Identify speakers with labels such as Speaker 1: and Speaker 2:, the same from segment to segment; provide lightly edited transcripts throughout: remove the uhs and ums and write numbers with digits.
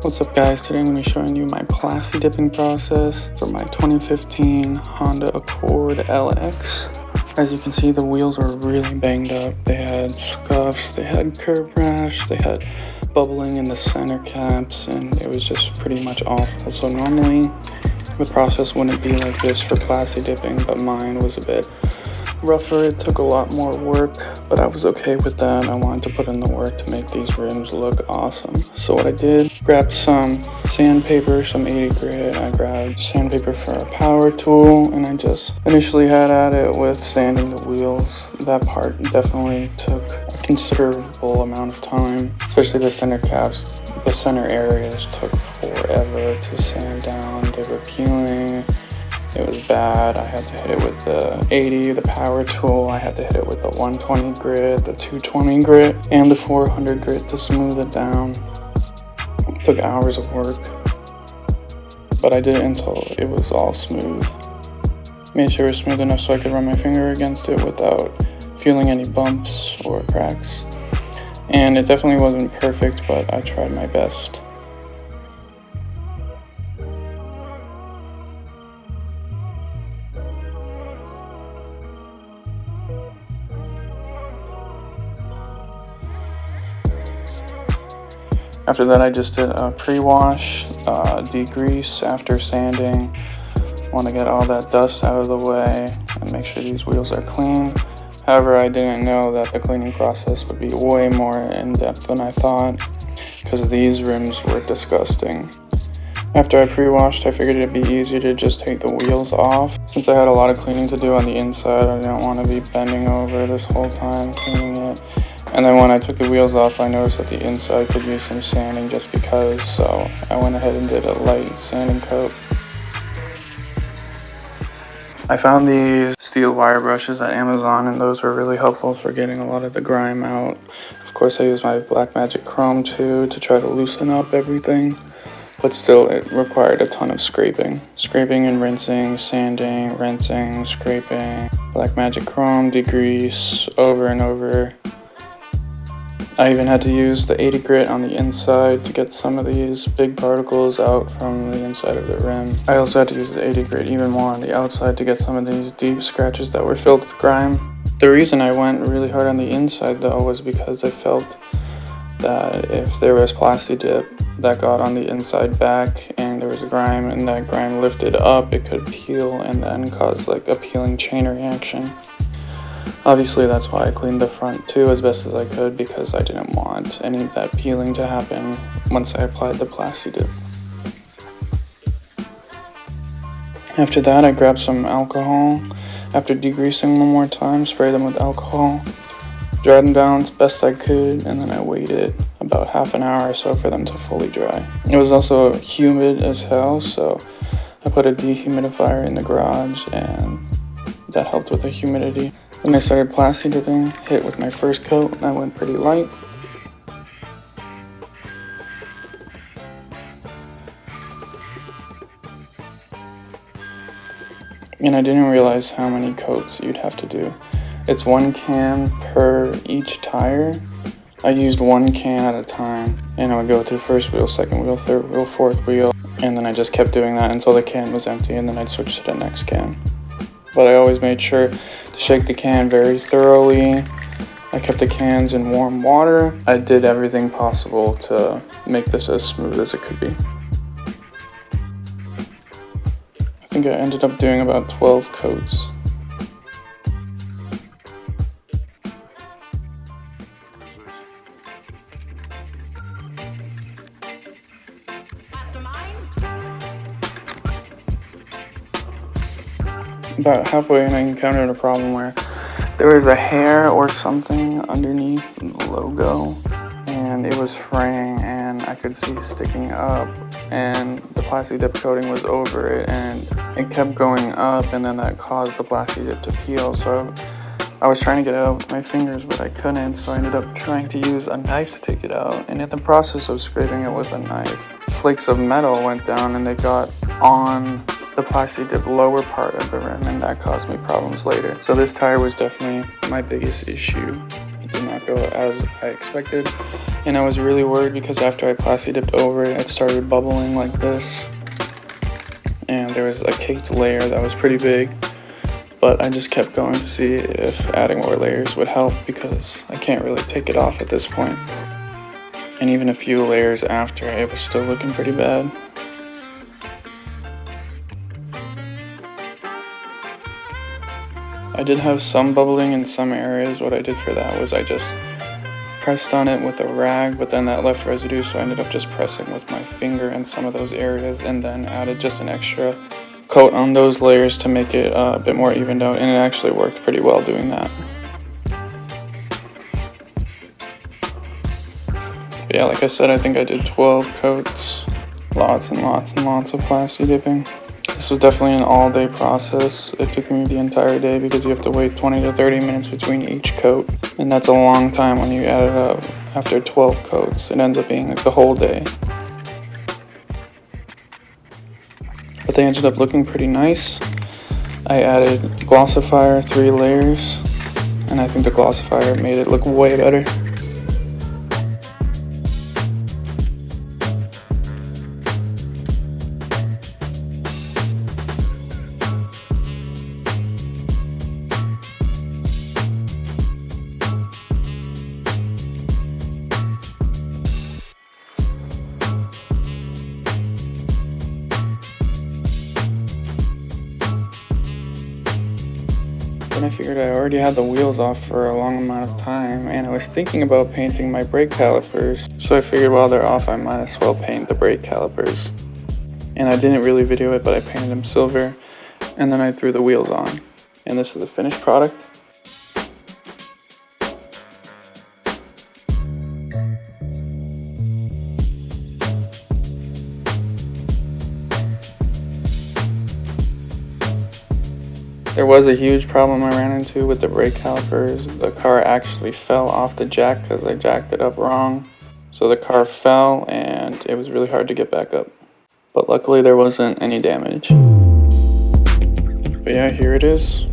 Speaker 1: What's up guys, today I'm going to be showing you my Plastidipping process for my 2015 Honda Accord LX. As you can see, the wheels are really banged up. They had scuffs, they had curb rash, they had bubbling in the center caps, and it was just pretty much awful. So normally the process wouldn't be like this for Plastidipping, but mine was a bit rougher. It took a lot more work, but I was okay with that. I wanted to put in the work to make these rims look awesome. So what I did, grabbed some sandpaper, some 80 grit. I grabbed sandpaper for a power tool, and I just initially had at it with sanding the wheels. That part definitely took a considerable amount of time, especially the center caps. The center areas took forever to sand down. They were peeling. It was bad. I had to hit it with the 80, the power tool. I had to hit it with the 120 grit, the 220 grit, and the 400 grit to smooth it down. It took hours of work, but I did it until it was all smooth. Made sure it was smooth enough so I could run my finger against it without feeling any bumps or cracks. And it definitely wasn't perfect, but I tried my best. After that, I just did a pre-wash, degrease after sanding. Want to get all that dust out of the way and make sure these wheels are clean. However, I didn't know that the cleaning process would be way more in-depth than I thought, because these rims were disgusting. After I pre-washed, I figured it'd be easier to just take the wheels off. Since I had a lot of cleaning to do on the inside, I didn't want to be bending over this whole time cleaning it. And then when I took the wheels off, I noticed that the inside could use some sanding just because, so I went ahead and did a light sanding coat. I found these steel wire brushes at Amazon, and those were really helpful for getting a lot of the grime out. Of course, I used my Black Magic Chrome too to try to loosen up everything, but still it required a ton of scraping. Scraping and rinsing, sanding, rinsing, scraping, Black Magic Chrome, degrease, over and over. I even had to use the 80 grit on the inside to get some of these big particles out from the inside of the rim. I also had to use the 80 grit even more on the outside to get some of these deep scratches that were filled with grime. The reason I went really hard on the inside though was because I felt that if there was Plastidip that got on the inside back and there was grime and that grime lifted up, it could peel and then cause like a peeling chain reaction. Obviously, that's why I cleaned the front too as best as I could, because I didn't want any of that peeling to happen once I applied the Plastidip. After that, I grabbed some alcohol. After degreasing one more time, sprayed them with alcohol, dried them down as best I could, and then I waited about half an hour or so for them to fully dry. It was also humid as hell, so I put a dehumidifier in the garage, and that helped with the humidity. Then I started Plastidipping, hit with my first coat, and I went pretty light. And I didn't realize how many coats you'd have to do. It's 1 can per each tire. I used 1 can at a time, and I would go through first wheel, second wheel, third wheel, fourth wheel, and then I just kept doing that until the can was empty, and then I'd switch to the next can. But I always made sure to shake the can very thoroughly. I kept the cans in warm water. I did everything possible to make this as smooth as it could be. I think I ended up doing about 12 coats. About halfway in, I encountered a problem where there was a hair or something underneath the logo, and it was fraying, and I could see sticking up, and the Plastidip coating was over it, and it kept going up, and then that caused the Plastidip to peel. So I was trying to get it out with my fingers, but I couldn't, so I ended up trying to use a knife to take it out, and in the process of scraping it with a knife, flakes of metal went down and they got on the Plastidipp lower part of the rim, and that caused me problems later. So this tire was definitely my biggest issue. It did not go as I expected. And I was really worried because after I plasti dipped over it, it started bubbling like this. And there was a caked layer that was pretty big. But I just kept going to see if adding more layers would help because I can't really take it off at this point. And even a few layers after, it was still looking pretty bad. I did have some bubbling in some areas. What I did for that was I just pressed on it with a rag, but then that left residue, so I ended up just pressing with my finger in some of those areas and then added just an extra coat on those layers to make it a bit more evened out, and it actually worked pretty well doing that. But yeah, like I said, I think I did 12 coats, lots and lots and lots of plasti dipping. This was definitely an all-day process. It took me the entire day because you have to wait 20 to 30 minutes between each coat, and that's a long time when you add it up. After 12 coats, it ends up being like the whole day. But they ended up looking pretty nice. I added glossifier, 3 layers, and I think the glossifier made it look way better. Then I figured I already had the wheels off for a long amount of time, and I was thinking about painting my brake calipers. So I figured while they're off, I might as well paint the brake calipers. And I didn't really video it, but I painted them silver, and then I threw the wheels on. And this is the finished product. There was a huge problem I ran into with the brake calipers. The car actually fell off the jack because I jacked it up wrong. So the car fell and it was really hard to get back up. But luckily there wasn't any damage. But yeah, here it is.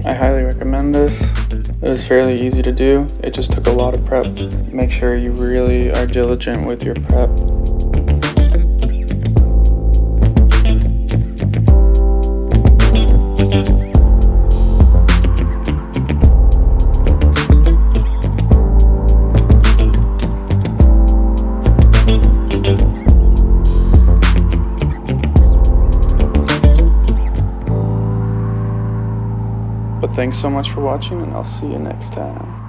Speaker 1: I highly recommend this. It was fairly easy to do. It just took a lot of prep. Make sure you really are diligent with your prep. But thanks so much for watching, and I'll see you next time.